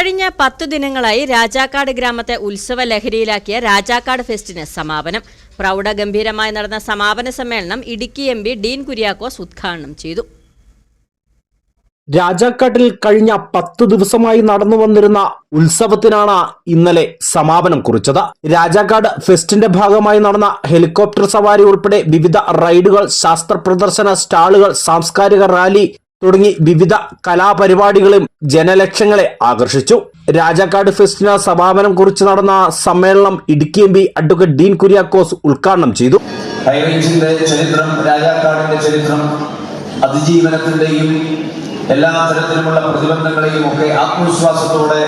കഴിഞ്ഞ 10 ദിനങ്ങളായി രാജാക്കാട് ഗ്രാമത്തെ ഉത്സവ ലഹരിയിലാക്കിയ രാജാക്കാട് ഫെസ്റ്റിന് സമാപനം. പ്രൗഢഗംഭീരമായി നടന്ന സമാപന സമ്മേളനം ഇടുക്കി MP ഡീൻ കുര്യാക്കോസ് ഉദ്ഘാടനം ചെയ്തു. രാജാക്കാട്ടിൽ കഴിഞ്ഞ 10 ദിവസമായി നടന്നു വന്നിരുന്ന ഉത്സവത്തിനാണ് ഇന്നലെ സമാപനം കുറിച്ചത്. രാജാക്കാട് ഫെസ്റ്റിന്റെ ഭാഗമായി നടന്ന ഹെലികോപ്റ്റർ സവാരി ഉൾപ്പെടെ വിവിധ റൈഡുകൾ, ശാസ്ത്ര പ്രദർശന സ്റ്റാളുകൾ, സാംസ്കാരിക റാലി തുടങ്ങി വിവിധ കലാപരിപാടികളും ജനലക്ഷങ്ങളെ ആകർഷിച്ചു. രാജാക്കാട് ഫെസ്റ്റിന് സമാപനം കുറിച്ച് നടന്ന സമ്മേളനം ഇടുക്കി MP അഡ്വക്കേറ്റ് ഡീൻ കുര്യാക്കോസ് ഉദ്ഘാടനം ചെയ്തു. ഹൈറേഞ്ചിന്റെ ചരിത്രം, രാജാക്കാടിന്റെ ചരിത്രം, അതിജീവനത്തിന്റെയും എല്ലാ തരത്തിലുമുള്ള പ്രതിബന്ധങ്ങളെയും ഒക്കെ ആത്മവിശ്വാസത്തോടെ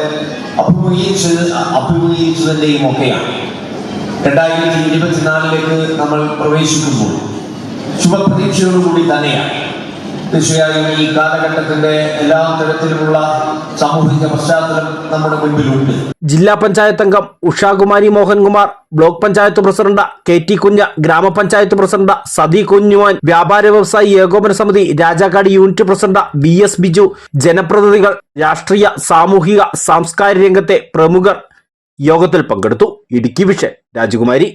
അഭിമുഖീകരിച്ചതിന്റെയും ഒക്കെയാണ് 2024 നമ്മൾ പ്രവേശിക്കുമ്പോൾ ശുഭപ്രതീക്ഷയോടുകൂടി തന്നെയാണ്. തീർച്ചയായും ഈ കാലഘട്ടത്തിന്റെ എല്ലാ തരത്തിലുമുള്ള സാമൂഹിക പശ്ചാത്തലം നമ്മുടെ മുൻപിലുണ്ട്. ജില്ലാ പഞ്ചായത്ത് അംഗം Ushakumari Mohankumar, block panchayat president KT കുഞ്ഞ്, ഗ്രാമപഞ്ചായത്ത് പ്രസിഡന്റ് സതി കുഞ്ഞുവാൻ, വ്യാപാര വ്യവസായി ഏകോപന സമിതി Rajakkad unit president BS Biju, ജനപ്രതിനിധികൾ, രാഷ്ട്രീയ, സാമൂഹിക, സാംസ്കാരിക രംഗത്തെ പ്രമുഖർ യോഗത്തിൽ പങ്കെടുത്തു. ഇടുക്കി വിഷൻ രാജകുമാരി.